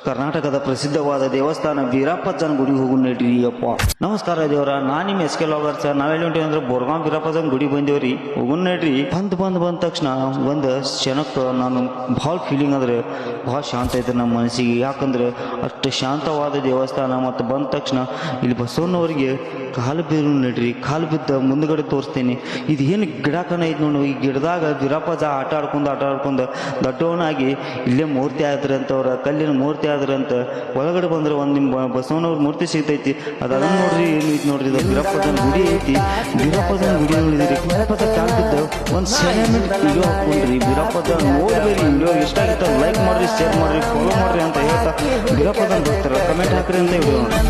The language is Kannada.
ಕರ್ನಾಟಕದ ಪ್ರಸಿದ್ಧವಾದ ದೇವಸ್ಥಾನ ವೀರಪ್ಪಜ್ಜನ ಗುಡಿಗೆ ಹೋಗಿ ನಡ್ರಿ ಅಪ್ಪ. ನಮಸ್ಕಾರ ದೇವ್ರ, ನಾನು ನಿಮ್ಮ ಎಸ್ ಕೆ ಲಾಗರ್ ಸರ್. ನಾವೆಲ್ಲಿ ಹೊಂಟಿವಿ ಅಂದ್ರೆ ಬೋರ್ಗಾಂವ್ ವೀರಪ್ಪಜ್ಜನ ಗುಡಿ ಬಂದೇವ್ರಿ. ಹೋಗುನ್ ನಡ್ರಿ. ಬಂದ ತಕ್ಷಣ ಒಂದು ಕ್ಷಣಕ್ಕೆ ನಾನು ಭಾಳ ಫೀಲಿಂಗ್ ಅಂದ್ರೆ ಭಾಳ ಶಾಂತ ಐತೆ ನಮ್ಮ ಮನಸ್ಸಿಗೆ. ಯಾಕಂದ್ರೆ ಅಷ್ಟು ಶಾಂತವಾದ ದೇವಸ್ಥಾನ. ಮತ್ತು ಬಂದ ತಕ್ಷಣ ಇಲ್ಲಿ ಬಸವಣ್ಣವ್ರಿಗೆ ಕಾಲು ಬೀರು ನಡ್ರಿ. ಕಾಲು ಬಿದ್ದ ಮುಂದ್ಗಡೆ ತೋರಿಸ್ತೇನೆ. ಇದು ಏನು ಗಿಡಕನ ಐತೆ ನೋಡು. ಈ ಗಿಡದಾಗ ವೀರಪ್ಪಜ್ಜ ಆಟ ಆಡ್ಕೊಂಡು ದೊಡ್ಡವನಾಗಿ ಇಲ್ಲೇ ಮೂರ್ತಿ ಆದ್ರಂತವ್ರ, ಕಲ್ಲಿನ ಮೂರ್ತಿ ಆದ್ರಂತ. ಒಳಗಡೆ ಬಂದ್ರೆ ಒಂದು ನಿಮ್ಮ ಬಸವಣ್ಣವ್ರ ಮೂರ್ತಿ ಸಿಗ್ತೈತಿ. ಅದನ್ನ ನೋಡ್ರಿ, ಏನು ಐತಿ ನೋಡ್ರಿ, ಇದು ವೀರಪ್ಪಜ್ಜನ ಗುಡಿ ಐತಿ. ವೀರಪ್ಪಜ್ಜನ ಗುಡಿ ನೋಡಿದ್ರಿ. ವೀರಪ್ಪಜ್ಜ ಕಾಲ್ ಬಿದ್ದ ಒಂದು ಸೆಲೆಮೆಂಟ್ ವಿಡಿಯೋ ಹಾಕೊಂಡ್ರಿ. ವೀರಪ್ಪಜ್ಜ ನೋಡ್ಬೇರಿ. ವಿಡಿಯೋ ಇಷ್ಟ ಆಗಿತ್ತ ಲೈಕ್ ಮಾಡ್ರಿ, ಶೇರ್ ಮಾಡ್ರಿ, ಫಾಲೋ ಮಾಡ್ರಿ ಅಂತ ಹೇಳ್ತಾ ವೀರಪ್ಪಜ್ಜನ ಬರ್ತಾರ. ಕಮೆಂಟ್ ಹಾಕ್ರಿ ಅಂತ ವಿಡಿಯೋ ನೋಡಿ.